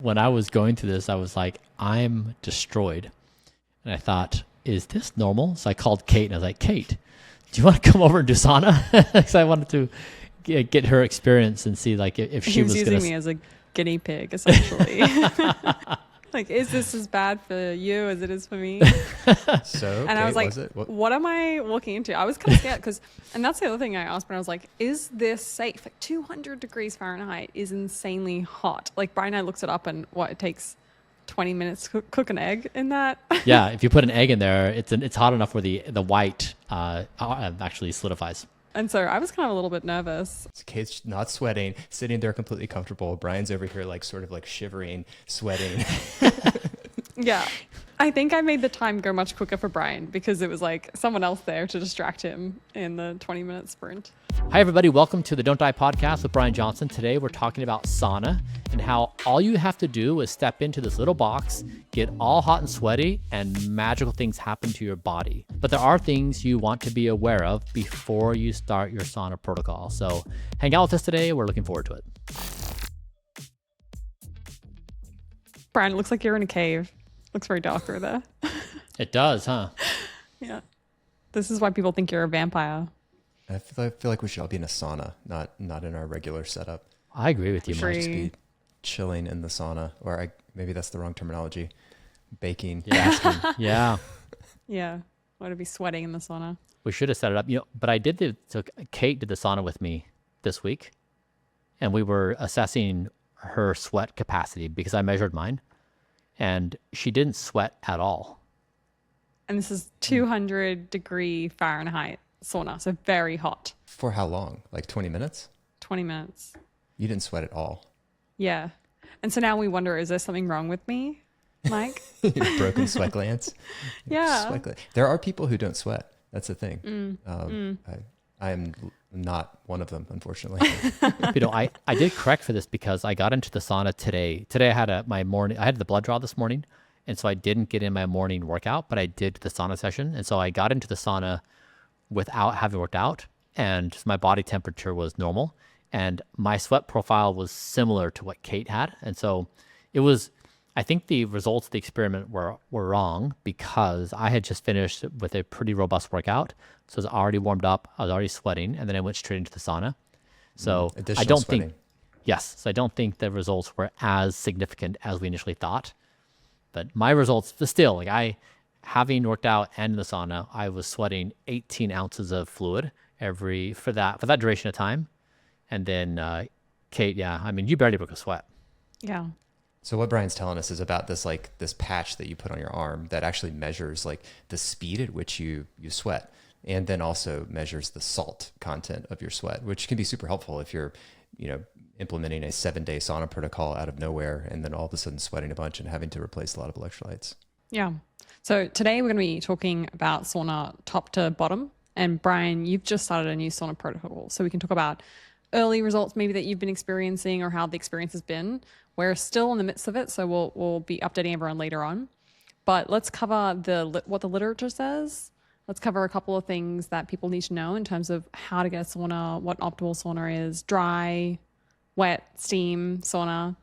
When I was going through this, I was like, I'm destroyed. And I thought, is this normal? So I called Kate and I was like, Kate, do you want to come over and do sauna? Because I wanted to get her experience and see like if she was using me as a guinea pig, essentially. Like, is this as bad for you as it is for me? So, and I was like, what am I walking into? I was kind of scared because, and that's the other thing I asked when I was like, is this safe? Like 200 degrees Fahrenheit is insanely hot. Like Bryan and I looked it up and it takes 20 minutes to cook an egg in that. Yeah, if you put an egg in there, it's hot enough where the white actually solidifies. And so I was kind of a little bit nervous. Kate's not sweating, sitting there completely comfortable. Bryan's over here like sort of like shivering, sweating. Yeah. I think I made the time go much quicker for Bryan because it was like someone else there to distract him in the 20-minute sprint. Hi, everybody. Welcome to the Don't Die podcast with Bryan Johnson. Today, we're talking about sauna and how all you have to do is step into this little box, get all hot and sweaty, and magical things happen to your body. But there are things you want to be aware of before you start your sauna protocol. So hang out with us today. We're looking forward to it. Bryan, it looks like you're in a cave. Looks very dark over there. It does, huh? Yeah. This is why people think you're a vampire. I feel like we should all be in a sauna, not in our regular setup. I agree with you, Sure. Mike. Just be chilling in the sauna, or maybe that's the wrong terminology. Baking. Yeah. Yeah. Yeah. Want to be sweating in the sauna. We should have set it up, but I did so Kate did the sauna with me this week, and we were assessing her sweat capacity because I measured mine, and she didn't sweat at all. And this is 200 degree Fahrenheit sauna, so very hot. For how long? Like 20 minutes? 20 minutes. You didn't sweat at all. Yeah. And so now we wonder, is there something wrong with me, Mike? Broken sweat glands. Yeah. There are people who don't sweat. That's the thing. I am not one of them, unfortunately. I did correct for this because I got into the sauna today. Today I had I had the blood draw this morning, and so I didn't get in my morning workout, but I did the sauna session. And so I got into the sauna without having worked out, and my body temperature was normal, and my sweat profile was similar to what Kate had. And so I think the results of the experiment were wrong because I had just finished with a pretty robust workout. So I was already warmed up, I was already sweating, and then I went straight into the sauna. So I don't think the results were as significant as we initially thought. But my results, still, having worked out and in the sauna, I was sweating 18 ounces of fluid for that duration of time. And then Kate, you barely broke a sweat. Yeah. So what Bryan's telling us is about this patch that you put on your arm that actually measures like the speed at which you sweat, and then also measures the salt content of your sweat, which can be super helpful if you're, implementing a 7-day sauna protocol out of nowhere and then all of a sudden sweating a bunch and having to replace a lot of electrolytes. Yeah. So today we're going to be talking about sauna top to bottom. And Bryan, you've just started a new sauna protocol. So we can talk about early results maybe that you've been experiencing or how the experience has been. We're still in the midst of it, so we'll be updating everyone later on. But let's cover what the literature says. Let's cover a couple of things that people need to know in terms of how to get a sauna, what an optimal sauna is, dry, wet, steam, sauna.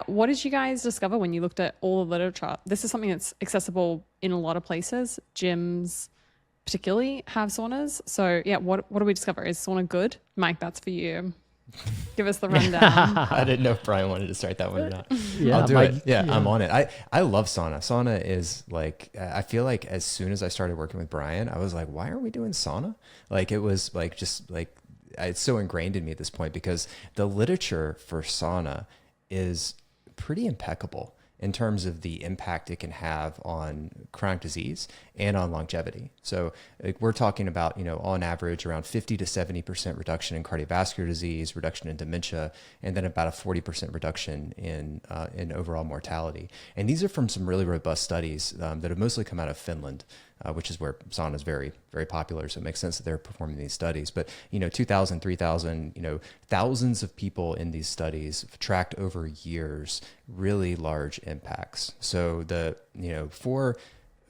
What did you guys discover when you looked at all the literature? This is something that's accessible in a lot of places. Gyms particularly have saunas. So what do we discover? Is sauna good? Mike, that's for you. Give us the rundown. I didn't know if Bryan wanted to start that one or not. Yeah, I'll do it. Yeah, I'm on it. I love sauna. Sauna is like, I feel like as soon as I started working with Bryan, I was like, why are we doing sauna? Like it was like, just like, it's so ingrained in me at this point because the literature for sauna is pretty impeccable in terms of the impact it can have on chronic disease and on longevity. So we're talking about, on average around 50 to 70% reduction in cardiovascular disease, reduction in dementia, and then about a 40% reduction in overall mortality. And these are from some really robust studies that have mostly come out of Finland, which is where sauna is very, very popular. So it makes sense that they're performing these studies. But, 2,000, 3,000, thousands of people in these studies tracked over years, really large impacts. So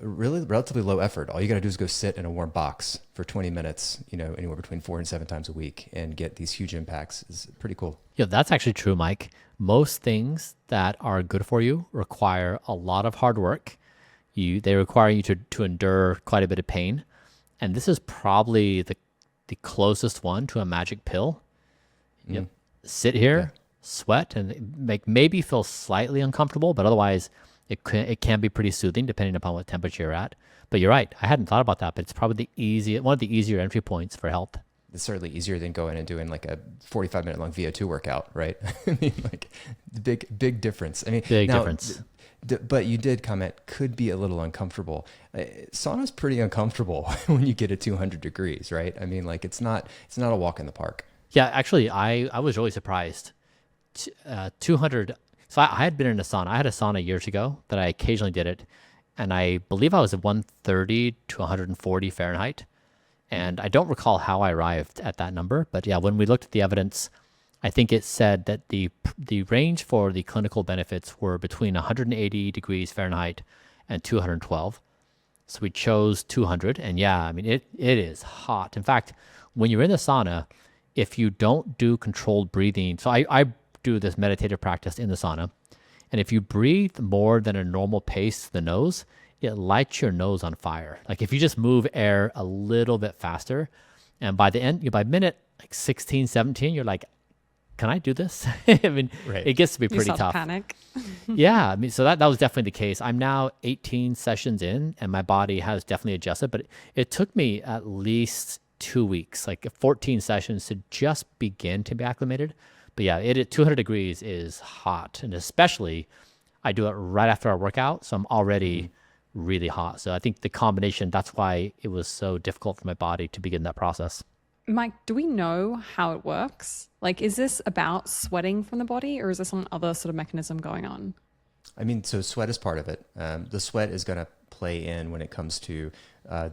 really relatively low effort. All you got to do is go sit in a warm box for 20 minutes, anywhere between 4 and 7 times a week and get these huge impacts. Is pretty cool. Yeah, that's actually true, Mike. Most things that are good for you require a lot of hard work. They require you to endure quite a bit of pain. And this is probably the closest one to a magic pill. You sit here, sweat, and maybe feel slightly uncomfortable, but otherwise it can be pretty soothing depending upon what temperature you're at. But you're right, I hadn't thought about that, but it's probably one of the easier entry points for health. It's certainly easier than going and doing like a 45-minute long VO2 workout, right? I mean, like big difference. I mean, big difference. But you did comment could be a little uncomfortable. Sauna's pretty uncomfortable when you get to 200 degrees, right? I mean, like it's not a walk in the park. Yeah, actually, I was really surprised. 200. So I had been in a sauna. I had a sauna years ago that I occasionally did it, and I believe I was at 130 to 140 Fahrenheit. And I don't recall how I arrived at that number, but yeah, when we looked at the evidence, I think it said that the range for the clinical benefits were between 180 degrees Fahrenheit and 212. So we chose 200, and yeah, I mean, it is hot. In fact, when you're in the sauna, if you don't do controlled breathing, so I do this meditative practice in the sauna, and if you breathe more than a normal pace to the nose, it lights your nose on fire. Like if you just move air a little bit faster, and by the end, by minute like 16, 17, you're like, can I do this? I mean, Right. It gets to be You pretty start to tough. panic. Yeah, I mean, so that was definitely the case. I'm now 18 sessions in, and my body has definitely adjusted, but it took me at least 2 weeks, like 14 sessions to just begin to be acclimated. But yeah, it at 200 degrees is hot, and especially I do it right after our workout, so I'm already really hot. So I think the combination, that's why it was so difficult for my body to begin that process. Mike, do we know how it works? Like, is this about sweating from the body, or is there some other sort of mechanism going on? I mean, so sweat is part of it. The sweat is going to play in when it comes to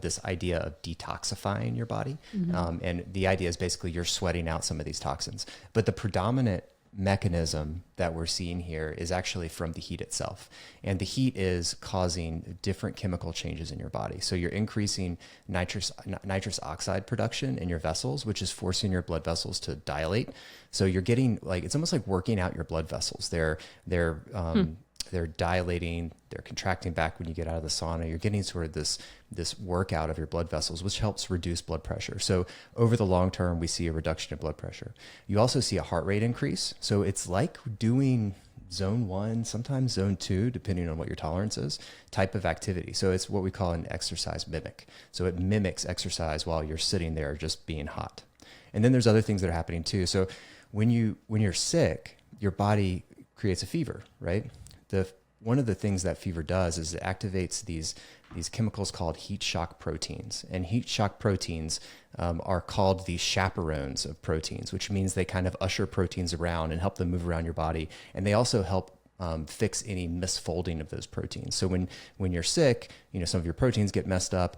this idea of detoxifying your body. And the idea is basically you're sweating out some of these toxins. But the predominant mechanism that we're seeing here is actually from the heat itself. And the heat is causing different chemical changes in your body. So you're increasing nitrous oxide production in your vessels, which is forcing your blood vessels to dilate. So you're getting like, it's almost like working out your blood vessels. They're dilating, they're contracting back when you get out of the sauna. You're getting sort of this workout of your blood vessels, which helps reduce blood pressure. So over the long term, we see a reduction in blood pressure. You also see a heart rate increase. So it's like doing zone 1, sometimes zone 2, depending on what your tolerance is, type of activity. So it's what we call an exercise mimic. So it mimics exercise while you're sitting there just being hot. And then there's other things that are happening too. So when you're sick, your body creates a fever, right? One of the things that fever does is it activates these chemicals called heat shock proteins. And heat shock proteins are called the chaperones of proteins, which means they kind of usher proteins around and help them move around your body. And they also help fix any misfolding of those proteins. So when you're sick, some of your proteins get messed up.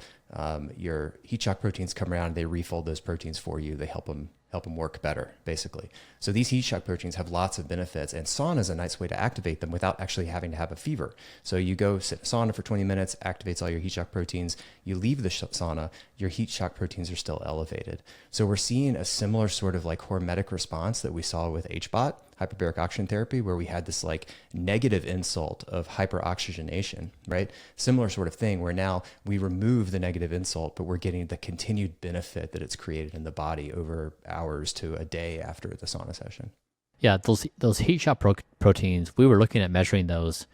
Your heat shock proteins come around, they refold those proteins for you. They help them work better, basically. So these heat shock proteins have lots of benefits, and sauna is a nice way to activate them without actually having to have a fever. So you go sit in sauna for 20 minutes, activates all your heat shock proteins. You leave the sauna, your heat shock proteins are still elevated. So we're seeing a similar sort of like hormetic response that we saw with HBOT, hyperbaric oxygen therapy, where we had this like negative insult of hyperoxygenation, right? Similar sort of thing where now we remove the negative insult, but we're getting the continued benefit that it's created in the body over hours to a day after the sauna session. Yeah, those heat shock proteins, we were looking at measuring those.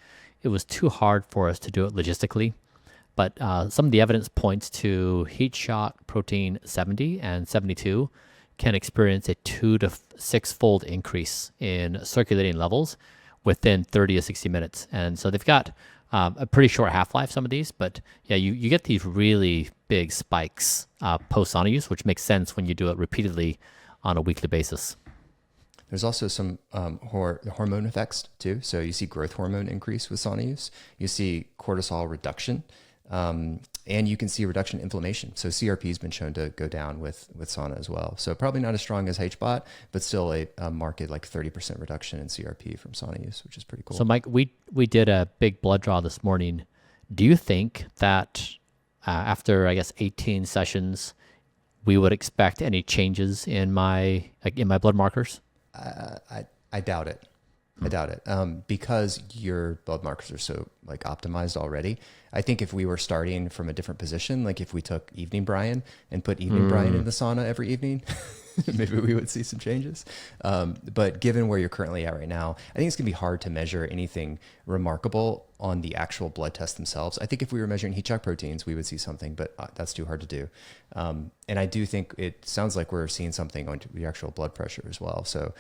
It was too hard for us to do it logistically, but some of the evidence points to heat shock protein 70 and 72 can experience a 2 to 6-fold increase in circulating levels within 30 to 60 minutes. And so they've got a pretty short half-life, some of these, but yeah, you get these really big spikes post-sauna use, which makes sense when you do it repeatedly on a weekly basis. There's also some hormone effects too. So you see growth hormone increase with sauna use. You see cortisol reduction. And you can see a reduction in inflammation. So CRP has been shown to go down with sauna as well. So probably not as strong as HBOT, but still a marked like 30% reduction in CRP from sauna use, which is pretty cool. So Mike, we did a big blood draw this morning Do you think that after, I guess, 18 sessions, we would expect any changes in my blood markers? I doubt it. I doubt it. Because your blood markers are so like optimized already. I think if we were starting from a different position, like if we took evening Bryan and put evening Bryan in the sauna every evening, maybe we would see some changes. But given where you're currently at right now, I think it's gonna be hard to measure anything remarkable on the actual blood tests themselves. I think if we were measuring heat shock proteins, we would see something, but that's too hard to do. And I do think it sounds like we're seeing something on the actual blood pressure as well. So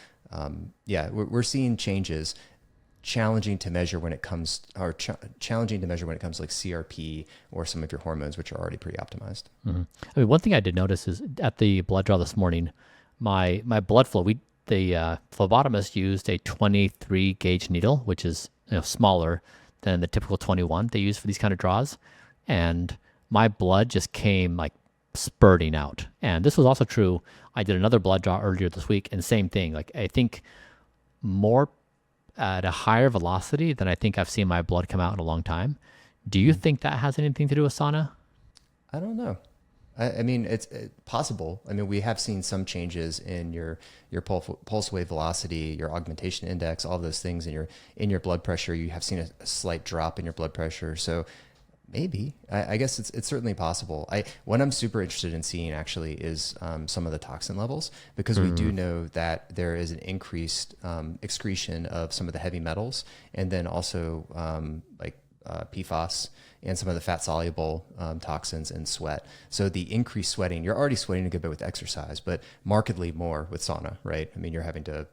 yeah, we're seeing changes, challenging to measure when it comes, or challenging to measure when it comes to like CRP or some of your hormones, which are already pretty optimized. Mm-hmm. I mean, one thing I did notice is at the blood draw this morning, my blood flow, the phlebotomist used a 23 gauge needle, which is smaller than the typical 21 they use for these kind of draws, and my blood just came like spurting out. And this was also true. I did another blood draw earlier this week, and same thing. Like I think more at a higher velocity than I think I've seen my blood come out in a long time. Do you think that has anything to do with sauna? I don't know. I mean, it's possible. I mean, we have seen some changes in your pulse wave velocity, your augmentation index, all those things in your blood pressure. You have seen a slight drop in your blood pressure. So maybe, I guess it's certainly possible. What I'm super interested in seeing actually is some of the toxin levels, because we do know that there is an increased excretion of some of the heavy metals, and then also PFAS and some of the fat soluble toxins in sweat. So the increased sweating, you're already sweating a good bit with exercise, but markedly more with sauna, right? I mean, you're having to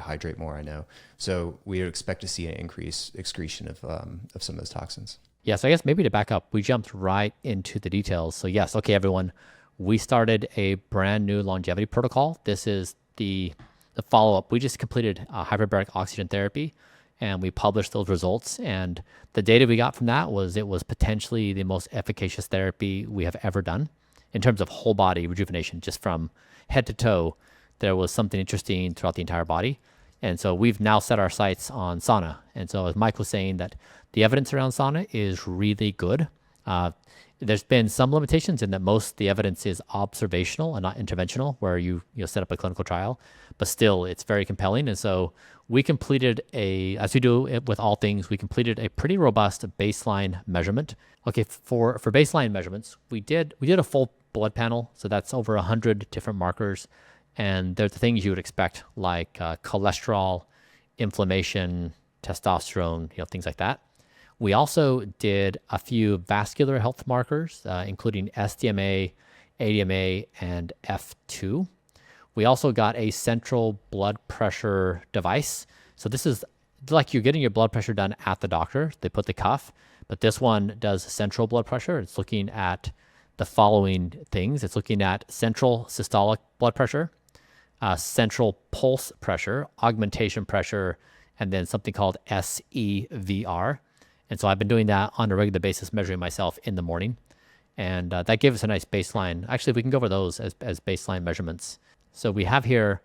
hydrate more, I know. So we would expect to see an increased excretion of some of those toxins. Yeah, so I guess maybe to back up, we jumped right into the details. So yes, okay, everyone, we started a brand new longevity protocol. This is the follow-up. We just completed hyperbaric oxygen therapy, and we published those results. And the data we got from that was it was potentially the most efficacious therapy we have ever done in terms of whole body rejuvenation, just from head to toe. There was something interesting throughout the entire body. And so we've now set our sights on sauna. And so as Mike was saying, that the evidence around sauna is really good. There's been some limitations in that most of the evidence is observational and not interventional, where you set up a clinical trial, but still it's very compelling. And so we completed as we do it with all things, we completed a pretty robust baseline measurement. Okay, for baseline measurements, we did a full blood panel. So that's over 100 different markers. And they're the things you would expect, like cholesterol, inflammation, testosterone, things like that. We also did a few vascular health markers, including SDMA, ADMA, and F2. We also got a central blood pressure device. So this is like you're getting your blood pressure done at the doctor. They put the cuff, but this one does central blood pressure. It's looking at the following things. It's looking at central systolic blood pressure, central pulse pressure, augmentation pressure, and then something called SEVR. And so I've been doing that on a regular basis, measuring myself in the morning. And that gave us a nice baseline. Actually, we can go over those as baseline measurements. So we have here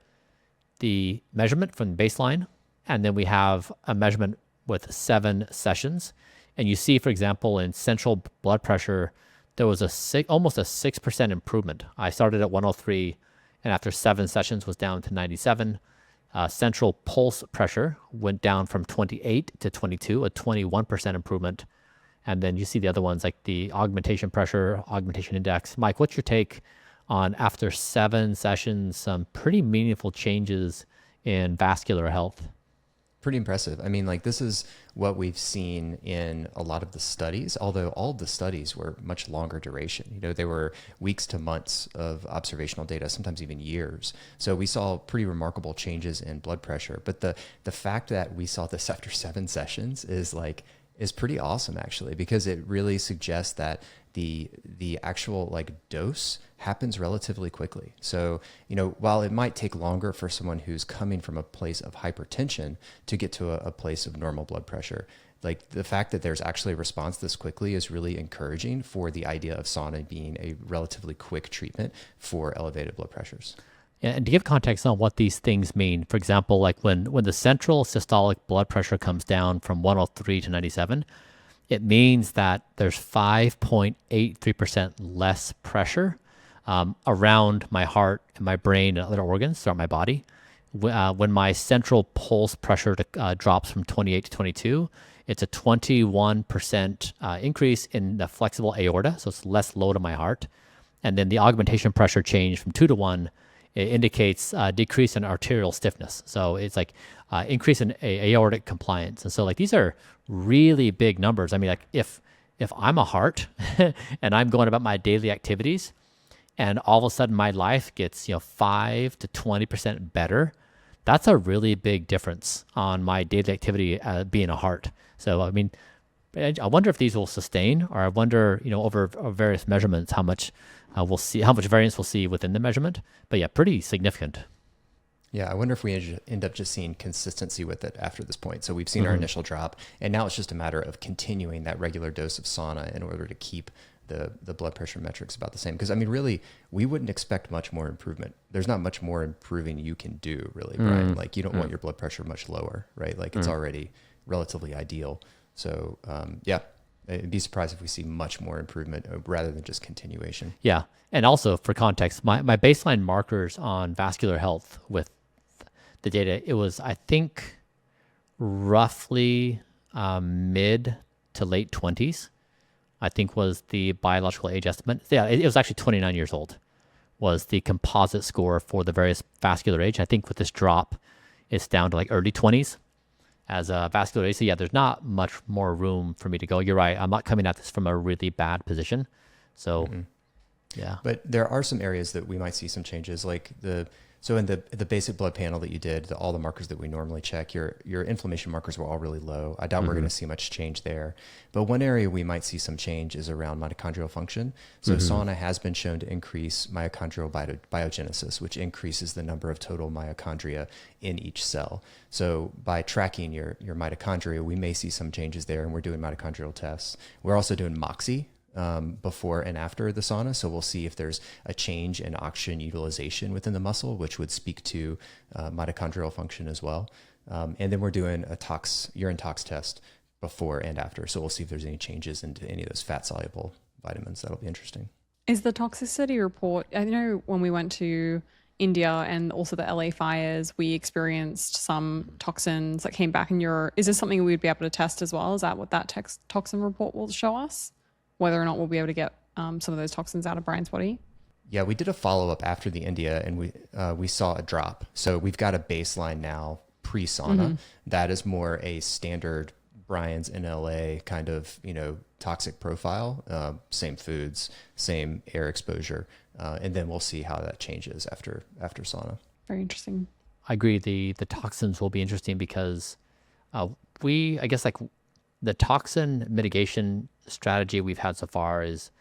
the measurement from baseline, and then we have a measurement with 7 sessions. And you see, for example, in central blood pressure, there was almost a 6% improvement. I started at 103, and after 7 sessions was down to 97. Central pulse pressure went down from 28 to 22, a 21% improvement. And then you see the other ones like the augmentation pressure, augmentation index. Mike, what's your take on, after 7 sessions, some pretty meaningful changes in vascular health? Pretty impressive. I mean, like, this is what we've seen in a lot of the studies, although all of the studies were much longer duration. They were weeks to months of observational data, sometimes even years. So we saw pretty remarkable changes in blood pressure. But the fact that we saw this after 7 sessions is pretty awesome, actually, because it really suggests that the actual dose happens relatively quickly. So, while it might take longer for someone who's coming from a place of hypertension to get to a place of normal blood pressure, the fact that there's actually a response this quickly is really encouraging for the idea of sauna being a relatively quick treatment for elevated blood pressures. And to give context on what these things mean, for example, like when the central systolic blood pressure comes down from 103 to 97, it means that there's 5.83% less pressure around my heart and my brain and other organs throughout my body. When my central pulse pressure drops from 28 to 22, it's a 21% increase in the flexible aorta, so it's less load on my heart. And then the augmentation pressure change from 2 to 1, it indicates decrease in arterial stiffness. So it's like increase in aortic compliance. And so like these are really big numbers. I mean, like if I'm a heart and I'm going about my daily activities, and all of a sudden my life gets 5 to 20% better, that's a really big difference on my daily activity being a heart. So I mean, I wonder if these will sustain, or I wonder over various measurements how much we'll see, how much variance we'll see within the measurement. But yeah, pretty significant. Yeah, I wonder if we end up just seeing consistency with it after this point. So we've seen our initial drop, and now it's just a matter of continuing that regular dose of sauna in order to keep the blood pressure metrics about the same. Because I mean, really, we wouldn't expect much more improvement. There's not much more improving you can do, really, Brian. Like you don't want your blood pressure much lower, right? Like it's already relatively ideal. So yeah, I'd be surprised if we see much more improvement rather than just continuation. Yeah, and also for context, my baseline markers on vascular health with the data, it was, I think, roughly mid to late 20s, I think was the biological age estimate. Yeah, it was actually 29 years old was the composite score for the various vascular age. I think with this drop, it's down to like early 20s as a vascular age. So yeah, there's not much more room for me to go. You're right. I'm not coming at this from a really bad position. So yeah. But there are some areas that we might see some changes, like so in the basic blood panel that you did, all the markers that we normally check, your inflammation markers were all really low. I doubt we're going to see much change there. But one area we might see some change is around mitochondrial function. So sauna has been shown to increase mitochondrial biogenesis, which increases the number of total mitochondria in each cell. So by tracking your mitochondria, we may see some changes there, and we're doing mitochondrial tests. We're also doing MOXIE before and after the sauna. So we'll see if there's a change in oxygen utilization within the muscle, which would speak to mitochondrial function as well. And then we're doing a urine tox test before and after. So we'll see if there's any changes into any of those fat soluble vitamins. That'll be interesting. Is the toxicity report, I know when we went to India and also the LA fires, we experienced some toxins that came back in is this something we'd be able to test as well? Is that what that toxin report will show us? Whether or not we'll be able to get some of those toxins out of Brian's body? Yeah, we did a follow-up after the India, and we saw a drop. So we've got a baseline now pre-sauna that is more a standard Brian's in LA kind of, toxic profile, same foods, same air exposure. And then we'll see how that changes after sauna. Very interesting. I agree. The toxins will be interesting because I guess like the toxin mitigation strategy we've had so far is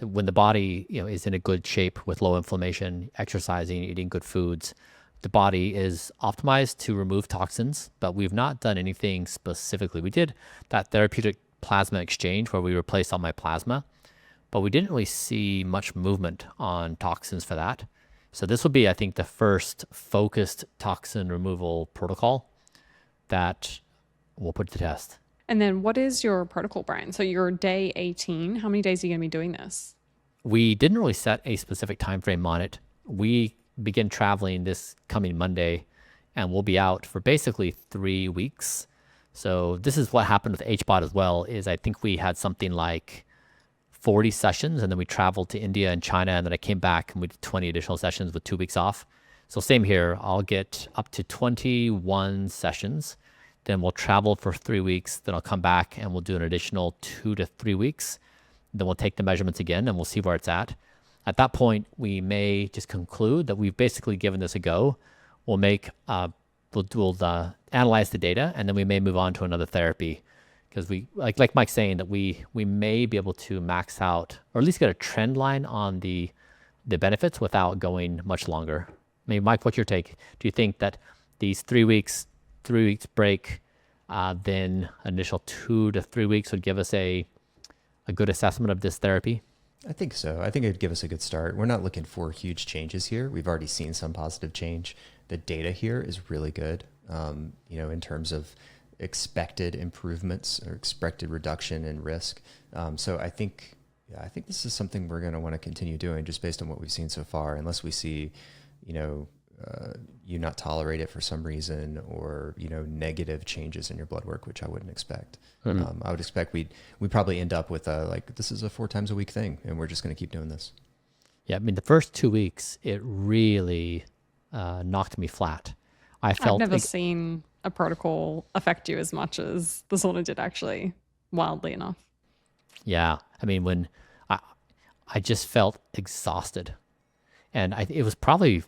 when the body is in a good shape with low inflammation, exercising, eating good foods, the body is optimized to remove toxins, but we've not done anything specifically. We did that therapeutic plasma exchange where we replaced all my plasma, but we didn't really see much movement on toxins for that. So this will be, I think, the first focused toxin removal protocol that we'll put to test. And then what is your protocol, Brian? So you're day 18. How many days are you going to be doing this? We didn't really set a specific time frame on it. We begin traveling this coming Monday, and we'll be out for basically 3 weeks. So this is what happened with HBOT as well, is I think we had something like 40 sessions, and then we traveled to India and China, and then I came back and we did 20 additional sessions with 2 weeks off. So same here, I'll get up to 21 sessions. Then we'll travel for 3 weeks. Then I'll come back and we'll do an additional 2 to 3 weeks. Then we'll take the measurements again and we'll see where it's at. At that point, we may just conclude that we've basically given this a go. We'll analyze the data, and then we may move on to another therapy, because we like Mike's saying that we may be able to max out or at least get a trend line on the benefits without going much longer. I mean, Mike, what's your take? Do you think that these 3 weeks break, then initial 2 to 3 weeks would give us a good assessment of this therapy? I think so. I think it'd give us a good start. We're not looking for huge changes here. We've already seen some positive change. The data here is really good, in terms of expected improvements or expected reduction in risk. So I think this is something we're going to want to continue doing just based on what we've seen so far, unless we see, you not tolerate it for some reason, or, negative changes in your blood work, which I wouldn't expect. I would expect we'd probably end up with this is a 4 times a week thing, and we're just going to keep doing this. Yeah. I mean, the first 2 weeks, it really knocked me flat. I've never seen a protocol affect you as much as the sauna did, actually, wildly enough. Yeah. I mean, when I just felt exhausted, and it was probably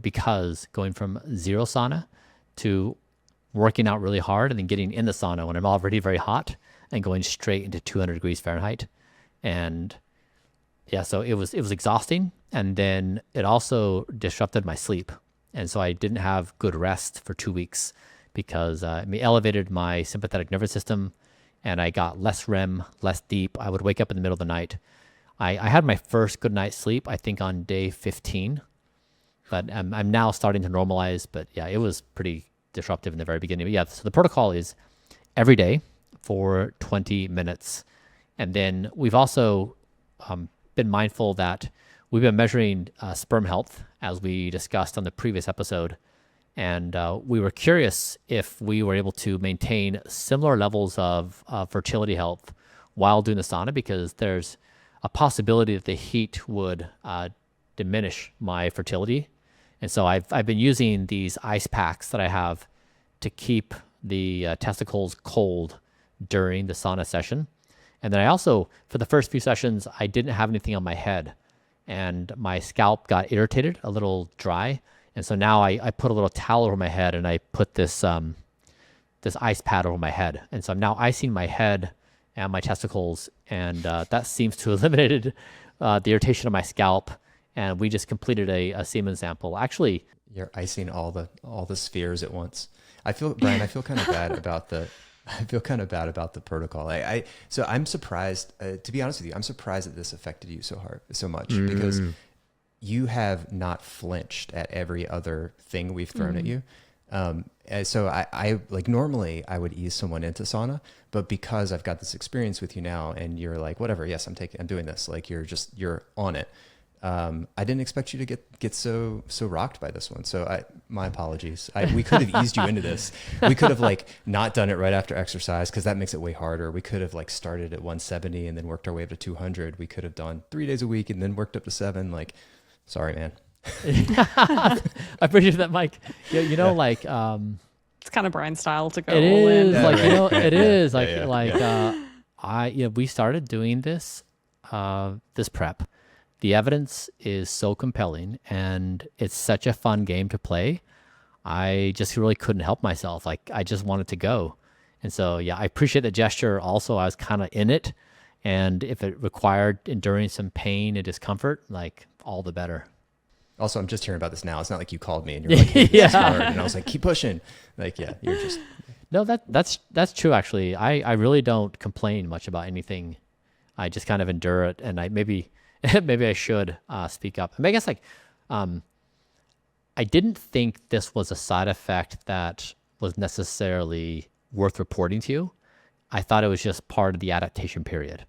because going from zero sauna to working out really hard and then getting in the sauna when I'm already very hot and going straight into 200 degrees Fahrenheit. And yeah, so it was exhausting. And then it also disrupted my sleep. And so I didn't have good rest for 2 weeks because it elevated my sympathetic nervous system, and I got less REM, less deep. I would wake up in the middle of the night. I had my first good night's sleep, I think, on day 15, but I'm now starting to normalize. But yeah, it was pretty disruptive in the very beginning. But yeah, so the protocol is every day for 20 minutes. And then we've also been mindful that we've been measuring sperm health, as we discussed on the previous episode. And we were curious if we were able to maintain similar levels of fertility health while doing the sauna, because there's a possibility that the heat would diminish my fertility. And so I've been using these ice packs that I have to keep the testicles cold during the sauna session. And then I also, for the first few sessions, I didn't have anything on my head, and my scalp got irritated, a little dry. And so now I put a little towel over my head, and I put this this ice pad over my head. And so I'm now icing my head and my testicles, and that seems to have eliminated the irritation of my scalp. And we just completed a semen sample. Actually, you're icing all the spheres at once. Brian, I feel kind of bad about the protocol. So I'm surprised, to be honest with you, I'm surprised that this affected you so much, because you have not flinched at every other thing we've thrown at you. And so I like, normally I would ease someone into sauna, but because I've got this experience with you now, and you're like, whatever, yes, I'm doing this. Like, you're on it. I didn't expect you to get so rocked by this one. So my apologies. We could have eased you into this. We could have not done it right after exercise, because that makes it way harder. We could have started at 170 and then worked our way up to 200. We could have done 3 days a week and then worked up to 7. Sorry, man. I appreciate that, Mike. Yeah, It's kind of Bryan style to go it all is in. like, it is Yeah. we started doing this prep. The evidence is so compelling, and it's such a fun game to play. I just really couldn't help myself. I just wanted to go. And so, yeah, I appreciate the gesture. Also, I was kind of in it, and if it required enduring some pain and discomfort, all the better. Also, I'm just hearing about this now. It's not like you called me and you're like, hey, this is hard. And I was like, keep pushing. You're just... No, that's true, actually. I really don't complain much about anything. I just kind of endure it, and maybe I should speak up. I guess I didn't think this was a side effect that was necessarily worth reporting to you. I thought it was just part of the adaptation period.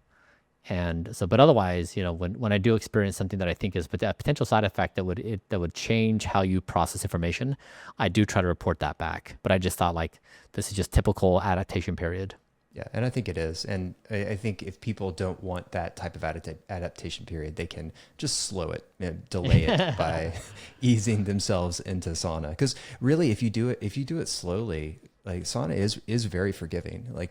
And so, but otherwise, when I do experience something that I think is a potential side effect that would change how you process information, I do try to report that back. But I just thought this is just typical adaptation period. Yeah, and I think it is. And I think if people don't want that type of adaptation period, they can just slow it and delay it by easing themselves into sauna. Because really, if you do it slowly, sauna is very forgiving. I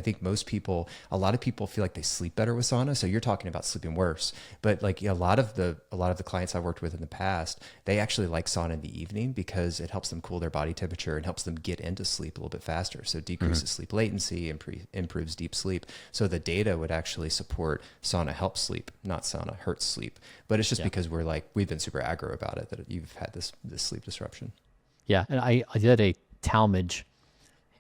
think a lot of people feel like they sleep better with sauna. So you're talking about sleeping worse, but a lot of the clients I've worked with in the past, they actually like sauna in the evening because it helps them cool their body temperature and helps them get into sleep a little bit faster. So it decreases sleep latency and improves deep sleep. So the data would actually support sauna helps sleep, not sauna hurts sleep. But it's just because we've been super aggro about it, that you've had this sleep disruption. Yeah, and I did a Talmage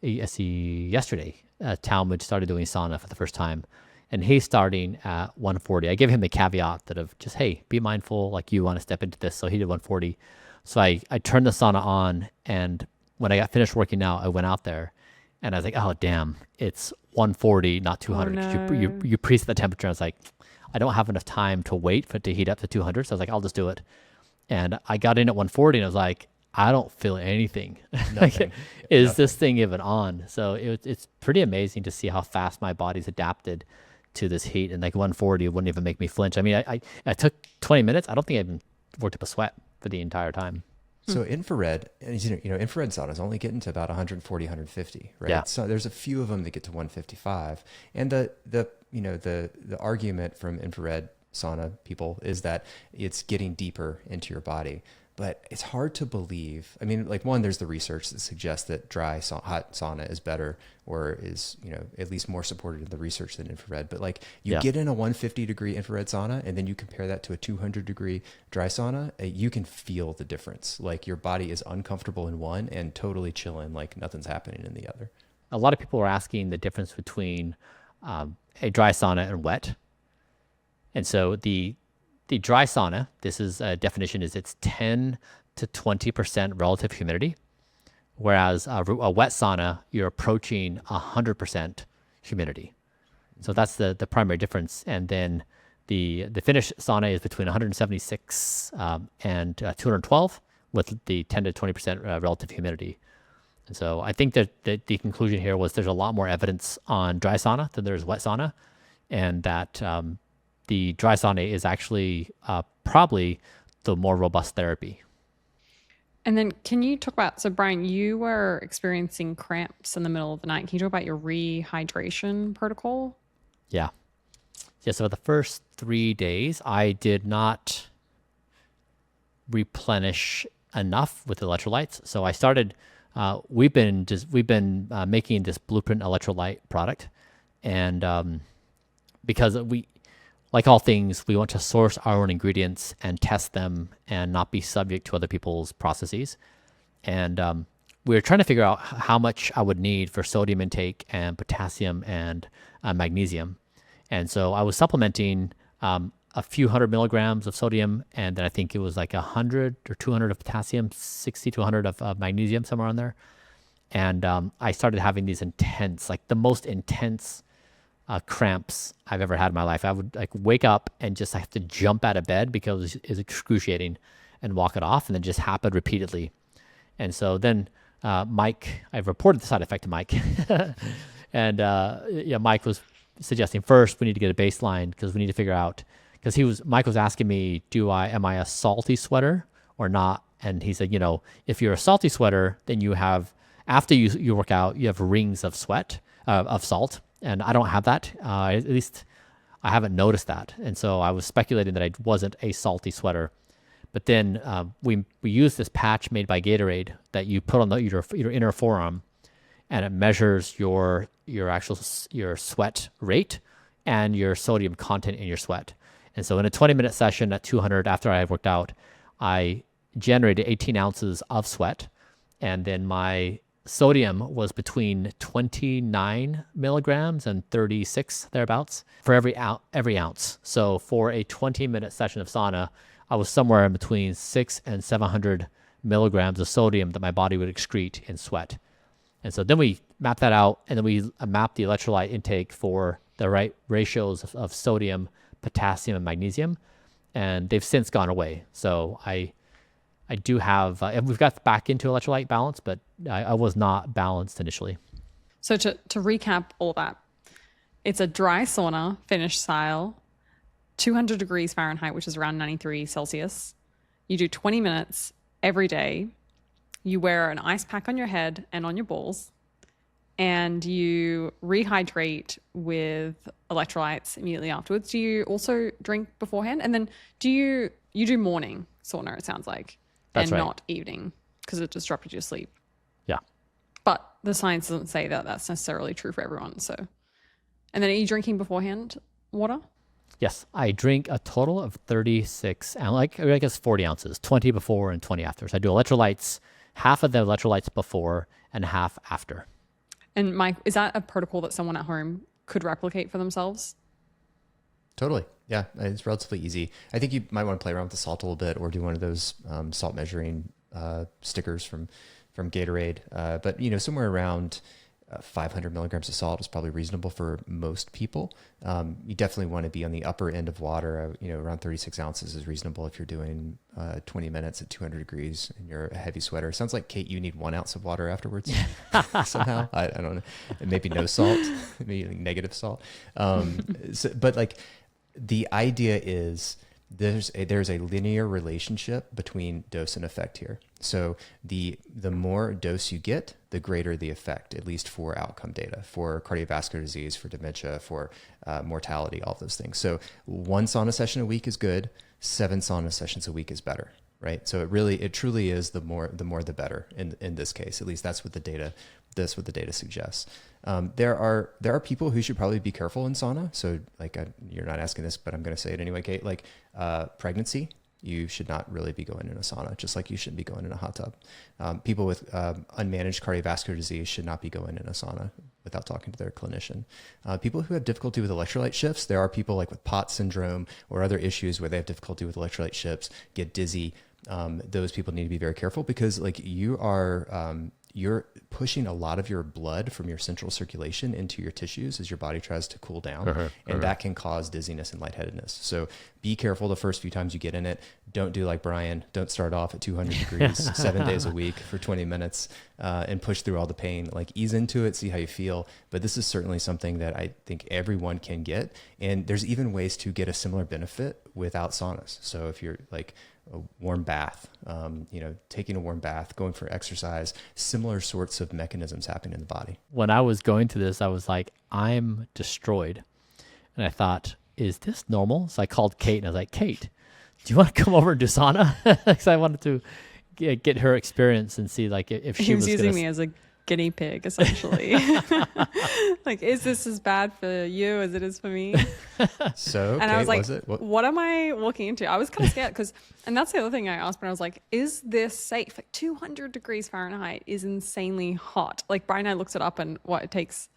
yesterday. Talmage started doing sauna for the first time, and he's starting at 140. I gave him the caveat that of just, hey, be mindful, you want to step into this. So he did 140. So I turned the sauna on, and when I got finished working out, I went out there, And I was like, oh damn, it's 140, not 200. 'Cause no. you preset the temperature. I was like, I don't have enough time to wait for it to heat up to 200. So I was like, I'll just do it. And I got in at 140 and I was like, I don't feel anything. Like, Nothing. is Nothing. this thing even on? So it's pretty amazing to see how fast my body's adapted to this heat. And like 140 wouldn't even make me flinch. I mean, I took 20 minutes. I don't think I even worked up a sweat for the entire time. So infrared, and infrared saunas only get into about 140, 150, right? Yeah. So there's a few of them that get to 155, and the argument from infrared sauna people is that it's getting deeper into your body, but it's hard to believe. I mean, like, one, there's the research that suggests that hot sauna is better, or is, at least more supported in the research than infrared. But like, you Yeah. get in a 150-degree infrared sauna and then you compare that to a 200-degree dry sauna, you can feel the difference. Like, your body is uncomfortable in one and totally chilling, like nothing's happening in the other. A lot of people are asking the difference between a dry sauna and wet. And so the dry sauna, this is a definition, is it's 10 to 20% relative humidity, whereas a wet sauna, you're approaching 100% humidity. So that's the primary difference. And then the Finnish sauna is between 176 and 212 with the 10 to 20% relative humidity. And so I think that the conclusion here was there's a lot more evidence on dry sauna than there's wet sauna, and that the dry sauna is actually probably the more robust therapy. And then can you talk about, so Bryan, you were experiencing cramps in the middle of the night. Can you talk about your rehydration protocol? Yeah. Yeah. So the first 3 days, I did not replenish enough with electrolytes. So I started, we've been making this Blueprint electrolyte product. And because like all things, we want to source our own ingredients and test them and not be subject to other people's processes. And we were trying to figure out how much I would need for sodium intake and potassium and magnesium. And so I was supplementing a few 100 milligrams of sodium, and then I think it was like 100 or 200 of potassium, 60 to 100 of magnesium, somewhere on there. And I started having these intense, like the most intense cramps I've ever had in my life. I would like wake up and just have to jump out of bed because it's excruciating, and walk it off, and then just happened repeatedly. And so then Mike, I've reported the side effect to Mike, and Mike was suggesting first we need to get a baseline, because we need to figure out, because Mike was asking me, am I a salty sweater or not? And he said, if you're a salty sweater, then you have, after you work out, you have rings of sweat, of salt. And I don't have that. At least I haven't noticed that. And so I was speculating that I wasn't a salty sweater. But then we use this patch made by Gatorade that you put on your inner forearm, and it measures your sweat rate and your sodium content in your sweat. And so in a 20-minute session at 200, after I had worked out, I generated 18 ounces of sweat, and then my sodium was between 29 milligrams and 36 thereabouts for every ounce. So for a 20-minute session of sauna, I was somewhere in between 600 and 700 milligrams of sodium that my body would excrete in sweat. And so then we mapped that out, and then we mapped the electrolyte intake for the right ratios of sodium, potassium, and magnesium, and they've since gone away. So I do have, and we've got back into electrolyte balance, but I was not balanced initially. So to recap all that, it's a dry sauna, Finnish style, 200 degrees Fahrenheit, which is around 93 Celsius. You do 20 minutes every day. You wear an ice pack on your head and on your balls, and you rehydrate with electrolytes immediately afterwards. Do you also drink beforehand? And then you do morning sauna, it sounds like. That's right. Not evening, because it disrupted your sleep. Yeah. But the science doesn't say that that's necessarily true for everyone. So, and then are you drinking beforehand water? Yes, I drink a total of 36, and I guess 40 ounces, 20 before and 20 after. So I do electrolytes, half of the electrolytes before and half after. And Mike, is that a protocol that someone at home could replicate for themselves? Totally. Yeah, it's relatively easy. I think you might want to play around with the salt a little bit, or do one of those salt measuring stickers from Gatorade. But somewhere around 500 milligrams of salt is probably reasonable for most people. You definitely want to be on the upper end of water. Around 36 ounces is reasonable if you're doing 20 minutes at 200 degrees and you're a heavy sweater. It sounds like, Kate, you need 1 ounce of water afterwards somehow. I don't know. And maybe no salt, maybe negative salt. But like the idea is there's a linear relationship between dose and effect here. So the more dose you get, the greater the effect, at least for outcome data, for cardiovascular disease, for dementia, for mortality, all of those things. So 1 sauna session a week is good. 7 sauna sessions a week is better, right? So it truly is the more the better in this case. At least that's what the data suggests. There are people who should probably be careful in sauna. So you're not asking this, but I'm going to say it anyway, Kate. Like pregnancy, you should not really be going in a sauna, just like you shouldn't be going in a hot tub. People with unmanaged cardiovascular disease should not be going in a sauna without talking to their clinician. People who have difficulty with electrolyte shifts, there are people like with POTS syndrome or other issues where they have difficulty with electrolyte shifts, get dizzy. Those people need to be very careful because like you're pushing a lot of your blood from your central circulation into your tissues as your body tries to cool down. And that can cause dizziness and lightheadedness. So be careful the first few times you get in it. Don't do like Bryan. Don't start off at 200 degrees 7 days a week for 20 minutes and push through all the pain. Like ease into it, see how you feel. But this is certainly something that I think everyone can get. And there's even ways to get a similar benefit without saunas. So if you're like a warm bath, taking a warm bath, going for exercise, similar sorts of mechanisms happening in the body. When I was going to this, I was like, I'm destroyed. And I thought, is this normal? So I called Kate and I was like, Kate, do you want to come over and do sauna? Because I wanted to get her experience and see like if she was using me as a guinea pig, essentially. Like, is this as bad for you as it is for me? So, and Kate, I was like, was it? what am I walking into? I was kind of scared and that's the other thing I asked when I was like, is this safe? Like 200 degrees Fahrenheit is insanely hot. Like Bryan and I looked it up and it takes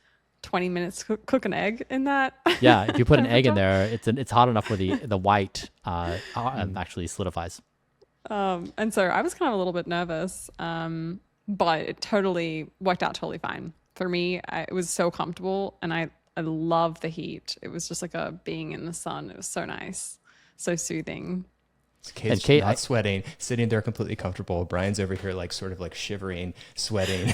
20 minutes to cook an egg in that. Yeah, if you put an egg in there, it's hot enough where the white actually solidifies. And so I was kind of a little bit nervous, but it totally worked out totally fine. For me, it was so comfortable and I love the heat. It was just like a being in the sun. It was so nice, so soothing. Kate's Kate, not sweating, sitting there completely comfortable. Bryan's over here like sort of like shivering, sweating.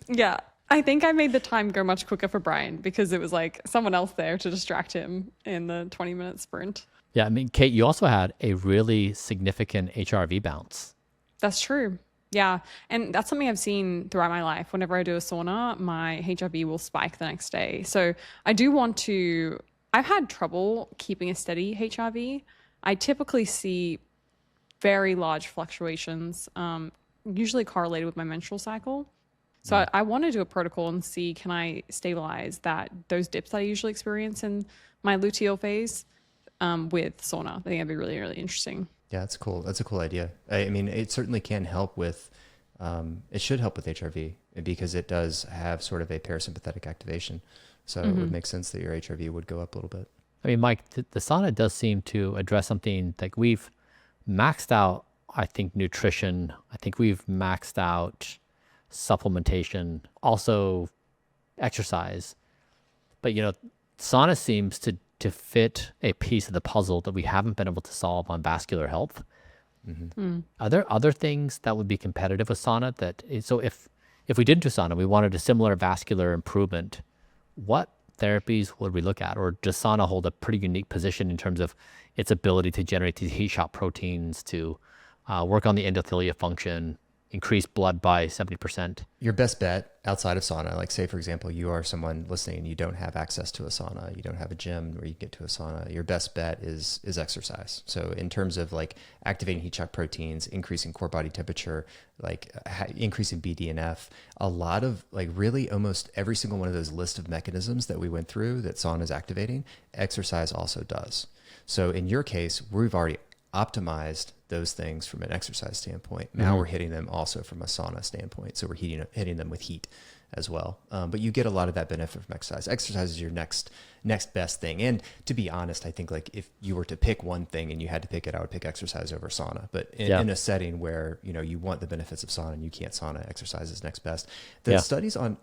Yeah. I think I made the time go much quicker for Bryan because it was like someone else there to distract him in the 20-minute sprint. Yeah, I mean, Kate, you also had a really significant HRV bounce. That's true. Yeah. And that's something I've seen throughout my life. Whenever I do a sauna, my HRV will spike the next day. So I've had trouble keeping a steady HRV. I typically see very large fluctuations, usually correlated with my menstrual cycle. So I want to do a protocol and see, can I stabilize those dips that I usually experience in my luteal phase with sauna? I think that'd be really, really interesting. Yeah, that's cool. That's a cool idea. I mean, it certainly can help with, it should help with HRV because it does have sort of a parasympathetic activation. So it would make sense that your HRV would go up a little bit. I mean, Mike, the sauna does seem to address something like we've maxed out, I think, nutrition. I think we've maxed out supplementation, also exercise. But, sauna seems to fit a piece of the puzzle that we haven't been able to solve on vascular health. Are there other things that would be competitive with sauna so if we didn't do sauna, we wanted a similar vascular improvement, what therapies would we look at? Or does sauna hold a pretty unique position in terms of its ability to generate these heat shock proteins, to work on the endothelial function, increase blood by 70%? Your best bet outside of sauna, like say, for example, you are someone listening and you don't have access to a sauna, you don't have a gym where you get to a sauna, your best bet is exercise. So in terms of like activating heat shock proteins, increasing core body temperature, like increasing BDNF, a lot of like really almost every single one of those list of mechanisms that we went through that sauna is activating, exercise also does. So in your case, we've already optimized those things from an exercise standpoint. Now we're hitting them also from a sauna standpoint. So we're hitting them with heat. as well. But you get a lot of that benefit from exercise. Exercise is your next best thing. And to be honest, I think like if you were to pick one thing and you had to pick it, I would pick exercise over sauna. But in a setting where, you know, you want the benefits of sauna and you can't sauna, exercise is next best. The studies on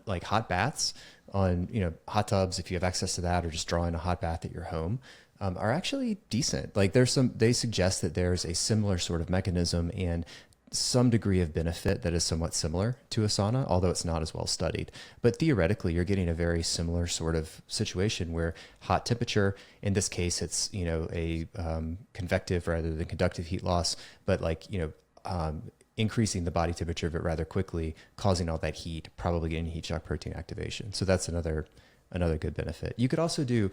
like hot baths, on, you know, hot tubs, if you have access to that, or just drawing a hot bath at your home, are actually decent. Like they suggest that there's a similar sort of mechanism and some degree of benefit that is somewhat similar to a sauna, although it's not as well studied. But theoretically, you're getting a very similar sort of situation where hot temperature, in this case, it's, you know, a convective rather than conductive heat loss, but like, you know, increasing the body temperature of it rather quickly, causing all that heat, probably getting heat shock protein activation. So that's another good benefit. You could also do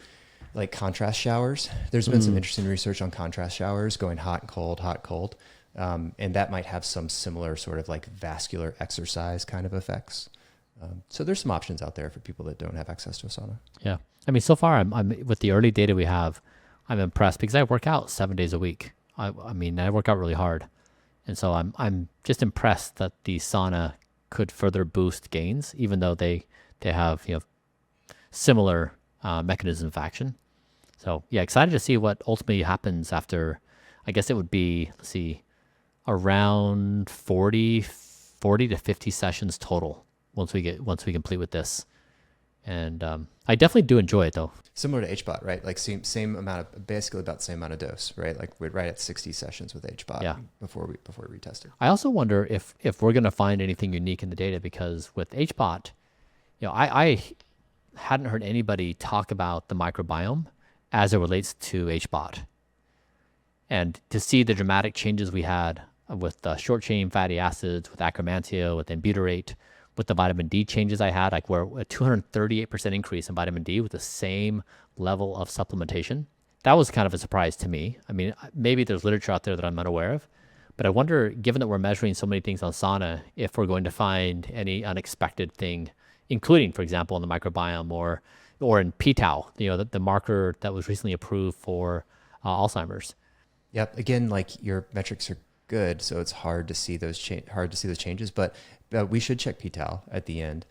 like contrast showers. There's been some interesting research on contrast showers, going hot, cold. And that might have some similar sort of like vascular exercise kind of effects. So there's some options out there for people that don't have access to a sauna. Yeah. I mean, so far I'm with the early data we have, I'm impressed because I work out 7 days a week. I mean, I work out really hard. And so I'm just impressed that the sauna could further boost gains, even though they have, you know, similar mechanisms of action. So yeah, excited to see what ultimately happens after, I guess it would be, let's see, around 40 to 50 sessions total once we complete with this. And I definitely do enjoy it though. Similar to HBOT, right? Like same amount of, basically about the same amount of dose, right? Like we're right at 60 sessions with HBOT before we retest it. I also wonder if we're going to find anything unique in the data, because with HBOT, you know, I hadn't heard anybody talk about the microbiome as it relates to HBOT. And to see the dramatic changes we had with short chain fatty acids, with acromantia, with butyrate, with the vitamin D changes I had, like where a 238% increase in vitamin D with the same level of supplementation, that was kind of a surprise to me. I mean, maybe there's literature out there that I'm unaware of, but I wonder, given that we're measuring so many things on sauna, if we're going to find any unexpected thing, including, for example, in the microbiome or in p-tau, you know, the marker that was recently approved for Alzheimer's. Yep. Again, like your metrics are good, so it's hard to see those changes. But we should check p-tau at the end.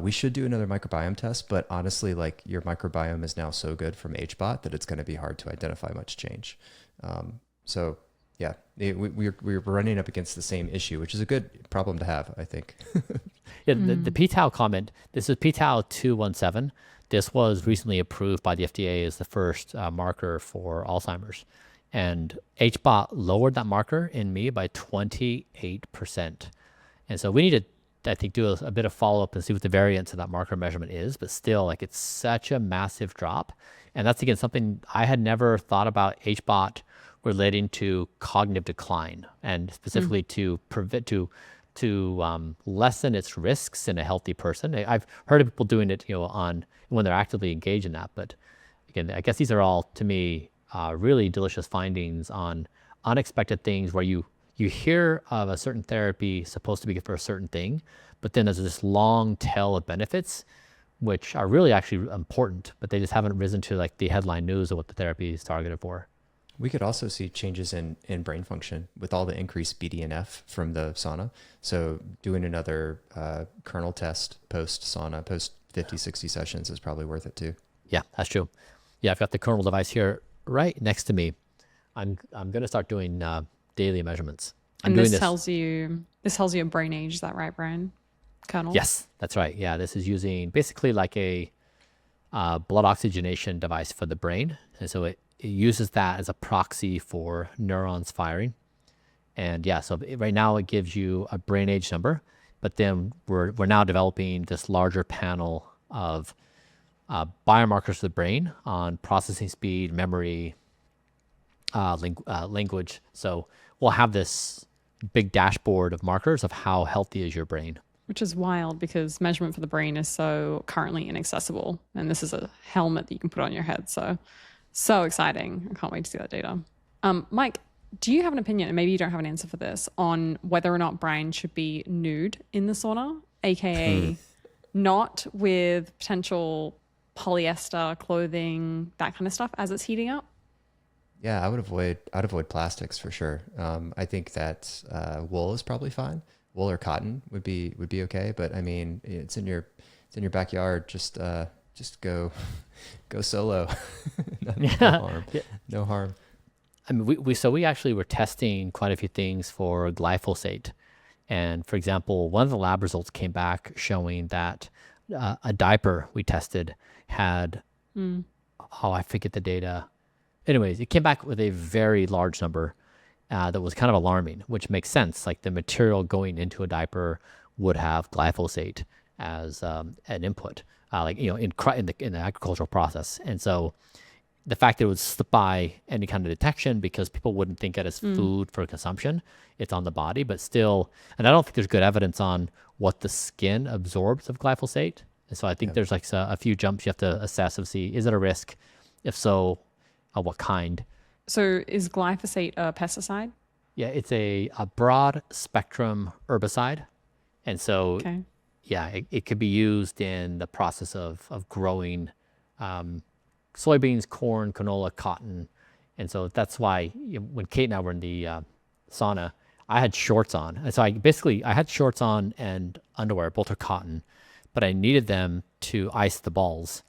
We should do another microbiome test. But honestly, like your microbiome is now so good from HBOT that it's going to be hard to identify much change. So yeah, we're running up against the same issue, which is a good problem to have, I think. Yeah, the p-tau comment. This is p-tau 217. This was recently approved by the FDA as the first marker for Alzheimer's. And HBOT lowered that marker in me by 28%. And so we need to, I think, do a bit of follow-up and see what the variance of that marker measurement is. But still, like, it's such a massive drop. And that's, again, something I had never thought about HBOT relating to cognitive decline, and specifically to lessen its risks in a healthy person. I've heard of people doing it, you know, on when they're actively engaged in that. But again, I guess these are all, to me, really delicious findings on unexpected things where you hear of a certain therapy supposed to be good for a certain thing, but then there's this long tail of benefits, which are really actually important, but they just haven't risen to like the headline news of what the therapy is targeted for. We could also see changes in brain function with all the increased BDNF from the sauna. So doing another kernel test post sauna, post 50, 60 sessions is probably worth it too. Yeah, that's true. Yeah, I've got the kernel device here right next to me. I'm going to start doing daily measurements. This tells you a brain age. Is that right, Bryan? Kernel? Yes, that's right. Yeah, this is using basically like a blood oxygenation device for the brain. And so it uses that as a proxy for neurons firing. And yeah, so right now it gives you a brain age number, but then we're now developing this larger panel of biomarkers for the brain on processing speed, memory, language. So we'll have this big dashboard of markers of how healthy is your brain. Which is wild because measurement for the brain is so currently inaccessible. And this is a helmet that you can put on your head. So exciting. I can't wait to see that data. Mike, do you have an opinion, and maybe you don't have an answer for this, on whether or not Bryan should be nude in the sauna, aka not with potential polyester clothing, that kind of stuff as it's heating up? Yeah, I'd avoid plastics for sure. I think that wool is probably fine. wool or cotton would be okay. But I mean, it's in your backyard. Just go solo. No harm. Yeah. No harm. I mean, we actually were testing quite a few things for glyphosate. And for example, one of the lab results came back showing that a diaper we tested had, oh, I forget the data. Anyways, it came back with a very large number that was kind of alarming, which makes sense. Like the material going into a diaper would have glyphosate as an input, in the agricultural process. And so the fact that it would slip by any kind of detection because people wouldn't think it as food for consumption, it's on the body, but still, and I don't think there's good evidence on what the skin absorbs of glyphosate. And so I think there's like a few jumps you have to assess and see, is it a risk? If so, what kind? So is glyphosate a pesticide? Yeah, it's a broad spectrum herbicide. And so, Okay. yeah, it could be used in the process of growing soybeans, corn, canola, cotton. And so that's why when Kate and I were in the sauna, I had shorts on. And so I had shorts on and underwear, both are cotton, but I needed them to ice the balls.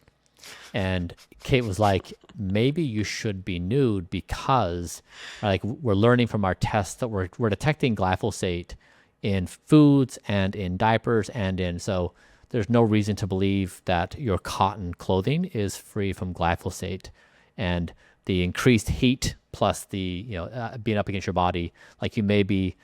And Kate was like, maybe you should be nude because like we're learning from our tests that we're detecting glyphosate in foods and in diapers so there's no reason to believe that your cotton clothing is free from glyphosate. And the increased heat plus the being up against your body, like you may be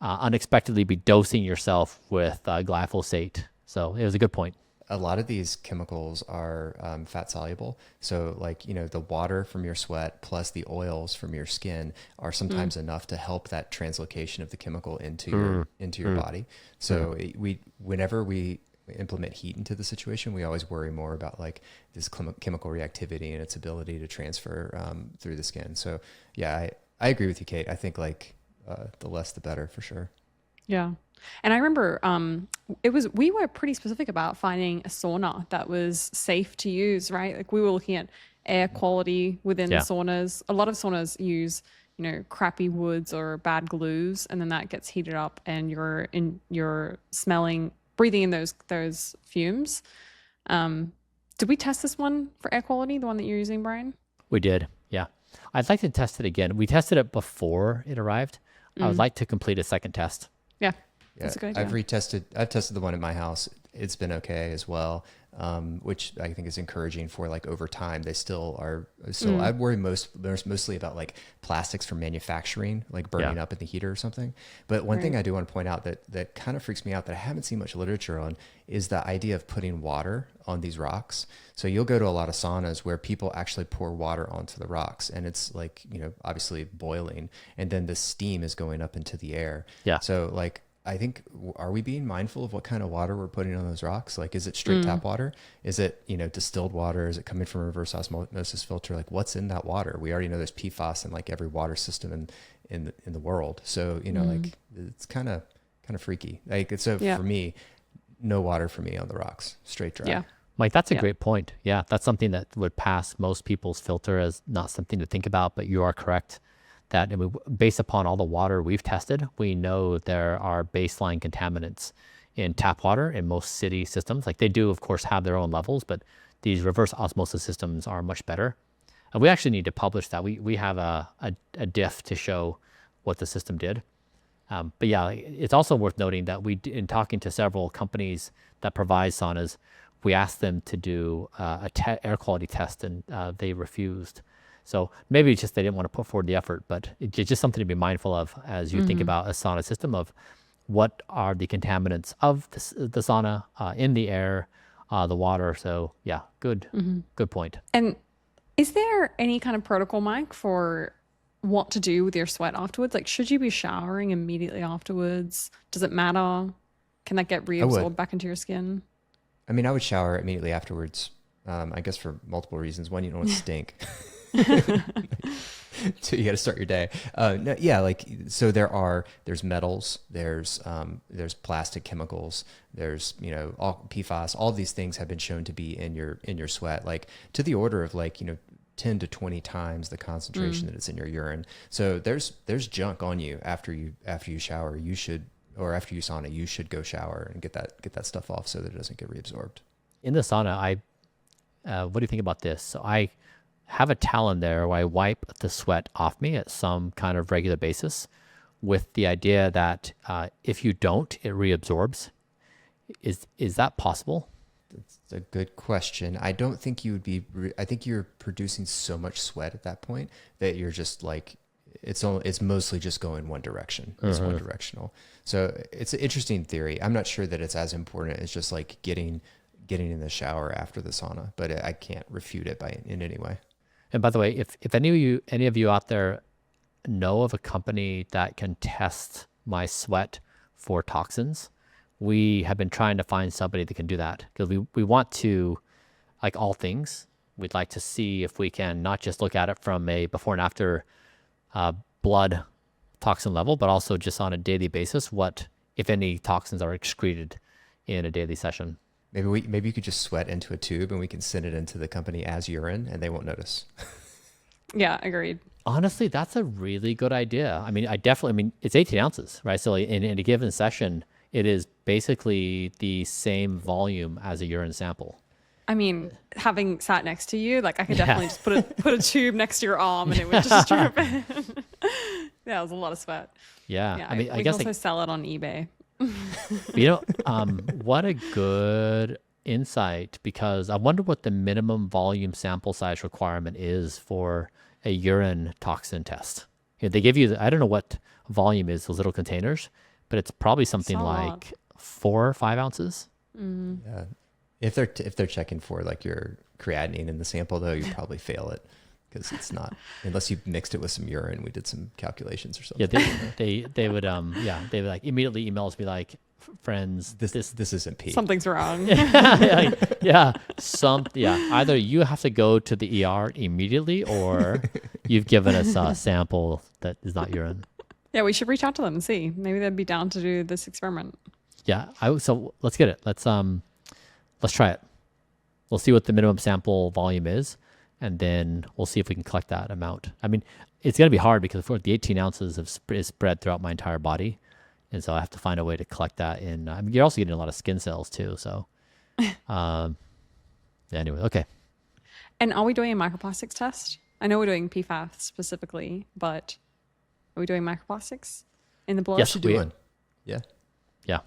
unexpectedly be dosing yourself with glyphosate. So it was a good point. A lot of these chemicals are fat soluble. So like, the water from your sweat plus the oils from your skin are sometimes enough to help that translocation of the chemical into your body. So whenever we implement heat into the situation, we always worry more about like this chemical reactivity and its ability to transfer through the skin. So yeah, I agree with you, Kate. I think like the less the better for sure. Yeah. And I remember we were pretty specific about finding a sauna that was safe to use, right? Like we were looking at air quality within the saunas. A lot of saunas use, crappy woods or bad glues, and then that gets heated up and you're breathing in those fumes. Did we test this one for air quality, the one that you're using, Bryan? We did. Yeah. I'd like to test it again. We tested it before it arrived. I would like to complete a second test. Yeah. That's a good idea. I've tested the one at my house. It's been okay as well, which I think is encouraging for like over time. They still are. I worry mostly about like plastics from manufacturing, like burning up in the heater or something. But one thing I do want to point out that kind of freaks me out that I haven't seen much literature on is the idea of putting water on these rocks. So you'll go to a lot of saunas where people actually pour water onto the rocks, and it's like, obviously boiling, and then the steam is going up into the air. Yeah. So like, I think, are we being mindful of what kind of water we're putting on those rocks? Like, is it straight tap water? Is it, distilled water? Is it coming from a reverse osmosis filter? Like, what's in that water? We already know there's PFAS in like every water system in the world. So, like it's kind of freaky. Like, so for me, no water for me on the rocks, straight dry. Yeah. Mike, that's a great point. Yeah, that's something that would pass most people's filter as not something to think about, but you are correct. That based upon all the water we've tested, we know there are baseline contaminants in tap water in most city systems. Like they do, of course, have their own levels, but these reverse osmosis systems are much better. And we actually need to publish that. We have a diff to show what the system did. But yeah, it's also worth noting that in talking to several companies that provide saunas, we asked them to do air quality test, and they refused. So maybe it's just they didn't want to put forward the effort, but it's just something to be mindful of as you think about a sauna system of what are the contaminants of the sauna in the air, the water. So yeah, good point. And is there any kind of protocol, Mike, for what to do with your sweat afterwards? Like, should you be showering immediately afterwards? Does it matter? Can that get reabsorbed back into your skin? I mean, I would shower immediately afterwards, I guess for multiple reasons. One, you don't want to stink. So you got to start your day. No, yeah, like so there's metals, there's plastic chemicals, there's all PFAS. All these things have been shown to be in your sweat, like to the order of like 10 to 20 times the concentration that it's in your urine. So there's junk on you after you shower. You should or after you sauna, you should go shower and get that stuff off so that it doesn't get reabsorbed. In the sauna, what do you think about this? So I have a towel in there where I wipe the sweat off me at some kind of regular basis, with the idea that if you don't, it reabsorbs. Is that possible? It's a good question. I don't think you would be. I think you're producing so much sweat at that point that you're just like it's mostly just going one direction. It's one directional. So it's an interesting theory. I'm not sure that it's as important as just like getting in the shower after the sauna, but I can't refute it in any way. And by the way, if any of you out there know of a company that can test my sweat for toxins, we have been trying to find somebody that can do that, because we want to, like all things, we'd like to see if we can not just look at it from a before and after blood toxin level, but also just on a daily basis, what, if any, toxins are excreted in a daily session. Maybe you could just sweat into a tube and we can send it into the company as urine and they won't notice. Yeah, agreed. Honestly, that's a really good idea. I mean, it's 18 ounces, right? So in a given session, it is basically the same volume as a urine sample. I mean, having sat next to you, like I could definitely just put a tube next to your arm and it would just drip in. Yeah, it was a lot of sweat. Yeah. I mean, I we guess can also sell it on eBay. What a good insight, because I wonder what the minimum volume sample size requirement is for a urine toxin test. They give you, I don't know what volume is, those little containers, but it's probably something like 4 or 5 ounces. Mm-hmm. Yeah. If they're checking for like your creatinine in the sample, though, you probably fail it, because it's not, unless you mixed it with some urine. We did some calculations or something. Yeah, they would they would like immediately email us, be like, friends, this isn't pee. Something's wrong. Either you have to go to the ER immediately, or you've given us a sample that is not urine. Yeah, we should reach out to them and see. Maybe they'd be down to do this experiment. Yeah, so let's get it. Let's try it. We'll see what the minimum sample volume is, and then we'll see if we can collect that amount. I mean, it's going to be hard because for the 18 ounces is spread throughout my entire body. And so I have to find a way to collect that in. I mean, you're also getting a lot of skin cells too. So, anyway, okay. And are we doing a microplastics test? I know we're doing PFAS specifically, but are we doing microplastics in the blood? Yes, we do. Yeah. Yeah.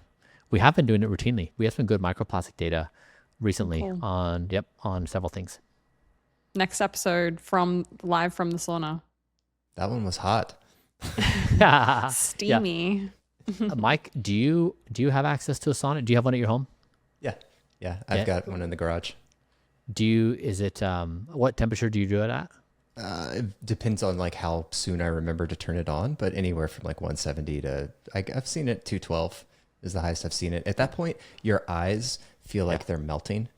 We have been doing it routinely. We have some good microplastic data recently on several things. Next episode live from the sauna. That one was hot. Steamy. Mike, do you have access to a sauna? Do you have one at your home? Yeah. I've got one in the garage. What temperature do you do it at? It depends on like how soon I remember to turn it on, but anywhere from like 170 to I've seen it 212 is the highest I've seen it. At that point, your eyes feel like they're melting.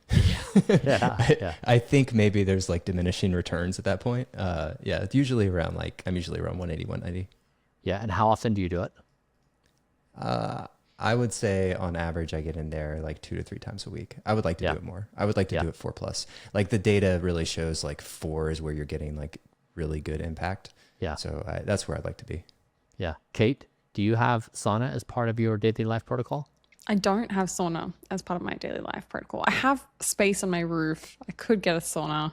I think maybe there's like diminishing returns at that point. It's usually around I'm usually around 180, 190. Yeah, and how often do you do it? I would say on average, I get in there like 2 to 3 times a week. I would like to do it more. I would like to do it 4+. Like the data really shows like 4 is where you're getting like really good impact. Yeah. So that's where I'd like to be. Yeah. Kate, do you have sauna as part of your daily life protocol? I don't have sauna as part of my daily life protocol. I have space on my roof. I could get a sauna.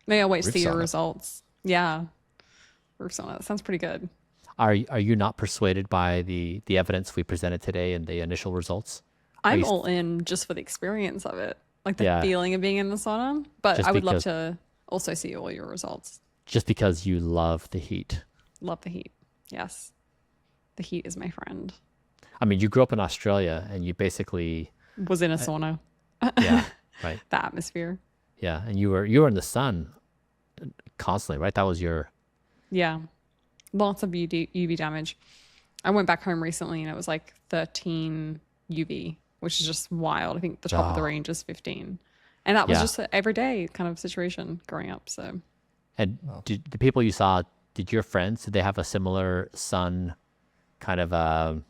Maybe I'll wait to see your results. Yeah. Roof sauna. That sounds pretty good. Are you not persuaded by the evidence we presented today and the initial results? I'm all in just for the experience of it, like the feeling of being in the sauna. But I would love to also see all your results. Just because you love the heat. Love the heat. Yes. The heat is my friend. I mean, you grew up in Australia and you basically was in a sauna. Yeah, right. The atmosphere. Yeah, and you were in the sun constantly, right? That was your Lots of UV damage. I went back home recently and it was like 13 UV, which is just wild. I think the top of the range is 15. And that was just an everyday kind of situation growing up. So, and did the people you saw, did your friends, did they have a similar sun kind of a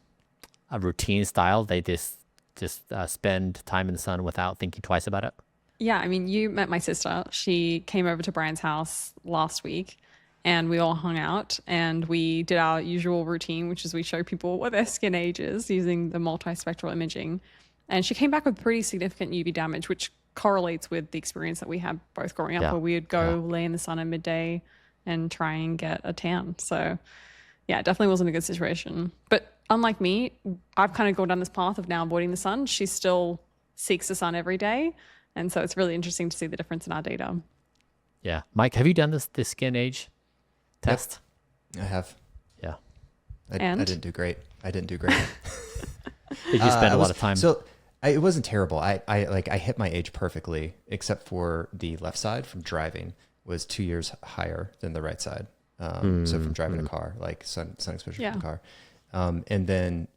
routine style? They just spend time in the sun without thinking twice about it? Yeah, I mean, you met my sister. She came over to Bryan's house last week. and we all hung out and we did our usual routine, which is we show people what their skin age is using the multispectral imaging. And she came back with pretty significant UV damage, which correlates with the experience that we had both growing up, Yeah. where we would go lay in the sun at midday and try and get a tan. So yeah, it definitely wasn't a good situation. But unlike me, I've kind of gone down this path of now avoiding the sun. She still seeks the sun every day. And so it's really interesting to see the difference in our data. Yeah. Mike, have you done this skin age test? I have. Yeah. I didn't do great. Did you spend a lot of time? So it wasn't terrible. I hit my age perfectly, except for the left side from driving was 2 years higher than the right side. So from driving a car, like sun exposure from the car.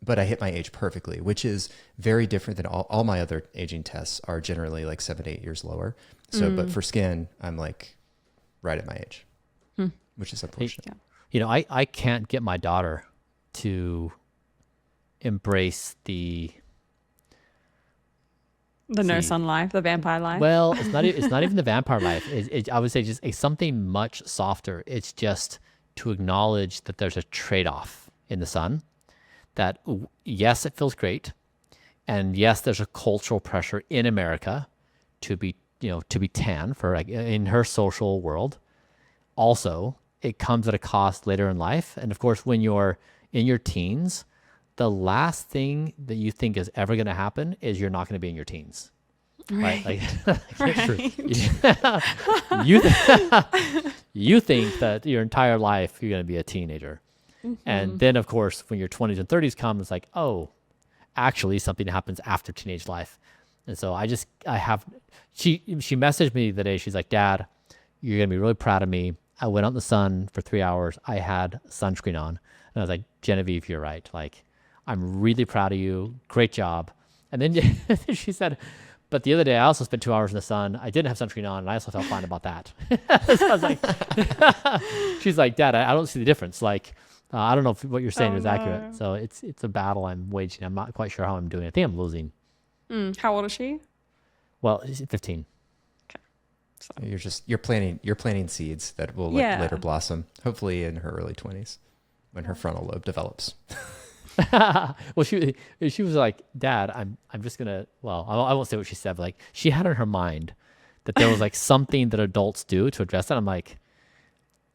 But I hit my age perfectly, which is very different than all my other aging tests are generally like 7 to 8 years lower. So, but for skin, I'm like right at my age, which is unfortunate. You know, I can't get my daughter to embrace the no sun life, the vampire life. Well, it's not even the vampire life. I would say just something much softer. It's just to acknowledge that there's a trade-off in the sun. That yes, it feels great, and yes, there's a cultural pressure in America to be tan for like in her social world. Also, it comes at a cost later in life, and of course, when you're in your teens, the last thing that you think is ever going to happen is you're not going to be in your teens. Right. You think that your entire life you're going to be a teenager. And then, of course, when your 20s and 30s come, it's like, oh, actually something happens after teenage life. And so she messaged me the day. She's like, Dad, you're going to be really proud of me. I went out in the sun for 3 hours. I had sunscreen on. And I was like, Genevieve, you're right. Like, I'm really proud of you. Great job. And then she said, but the other day I also spent 2 hours in the sun. I didn't have sunscreen on, and I also felt fine about that. So I was like, she's like, Dad, I don't see the difference. Like, I don't know if what you're saying is accurate. So it's a battle I'm waging. I'm not quite sure how I'm doing. I think I'm losing. How old is she? Well, she's 15. Okay. So. You're planting seeds that will later blossom, hopefully in her early 20s when her frontal lobe develops. Well, she was like, Dad, I'm just gonna. Well, I won't say what she said, but like she had in her mind that there was like something that adults do to address that. I'm like,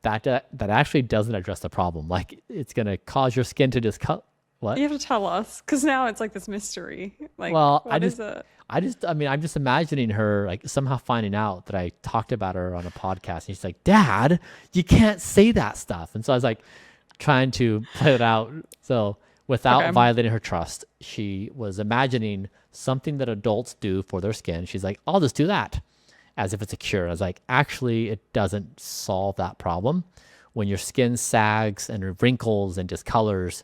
that actually doesn't address the problem. Like it's gonna cause your skin to just cut. What? You have to tell us, because now it's like this mystery. Like, well, what is it? I'm just imagining her like somehow finding out that I talked about her on a podcast, and she's like, Dad, you can't say that stuff. And so I was like trying to play it out. So without violating her trust, she was imagining something that adults do for their skin. She's like, I'll just do that as if it's a cure. I was like, actually, it doesn't solve that problem. When your skin sags and wrinkles and discolors,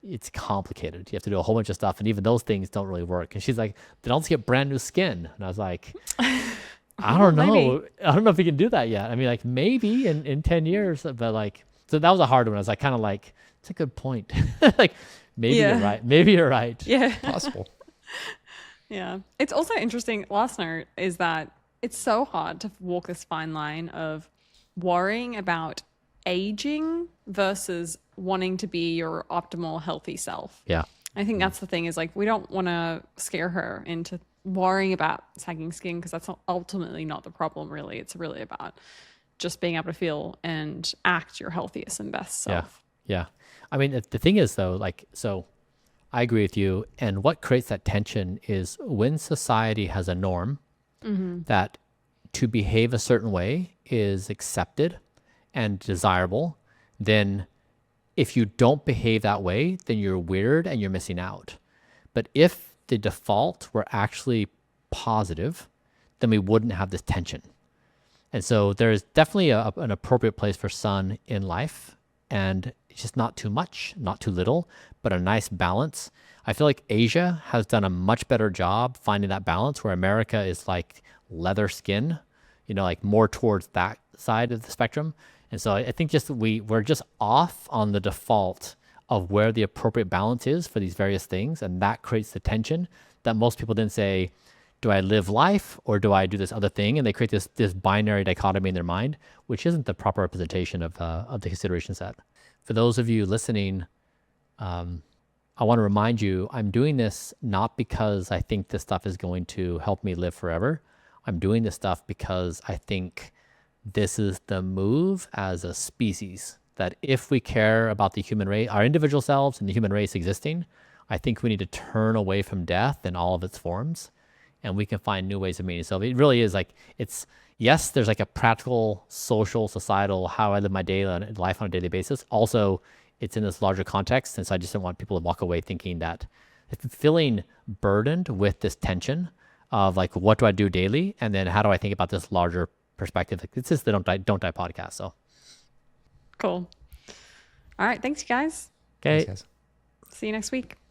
it's complicated. You have to do a whole bunch of stuff, and even those things don't really work. And she's like, then I'll just get brand new skin. And I was like, I don't know. Maybe. I don't know if we can do that yet. I mean, like maybe in 10 years, but like, so that was a hard one. I was like, kind of like, it's a good point. Like maybe you're right. Maybe you're right. Yeah. Possible. Yeah. It's also interesting. Last note is that it's so hard to walk this fine line of worrying about aging versus wanting to be your optimal healthy self. Yeah. I think that's the thing, is like, we don't want to scare her into worrying about sagging skin, because that's ultimately not the problem, really. It's really about just being able to feel and act your healthiest and best self. Yeah. I mean, the thing is though, like, so I agree with you. And what creates that tension is when society has a norm that to behave a certain way is accepted and desirable, then if you don't behave that way, then you're weird and you're missing out. But if the default were actually positive, then we wouldn't have this tension. And so there's definitely an appropriate place for sun in life, and it's just not too much, not too little, but a nice balance. I feel like Asia has done a much better job finding that balance, where America is like leather skin, like more towards that side of the spectrum. And so I think just we're just off on the default of where the appropriate balance is for these various things. And that creates the tension that most people then say, do I live life or do I do this other thing? And they create this binary dichotomy in their mind, which isn't the proper representation of the consideration set. For those of you listening, I want to remind you, I'm doing this not because I think this stuff is going to help me live forever. I'm doing this stuff because I think this is the move as a species, that if we care about the human race, our individual selves and the human race existing, I think we need to turn away from death in all of its forms, and we can find new ways of meaning. So it really is like, it's, yes, there's like a practical, social, societal, how I live my daily life on a daily basis. Also, it's in this larger context. And so I just don't want people to walk away thinking that, feeling burdened with this tension of like, what do I do daily? And then how do I think about this larger perspective? Like, it's just the Don't Die podcast. So Cool. All right. Thanks, you guys. okay. Thanks, guys. See you next week.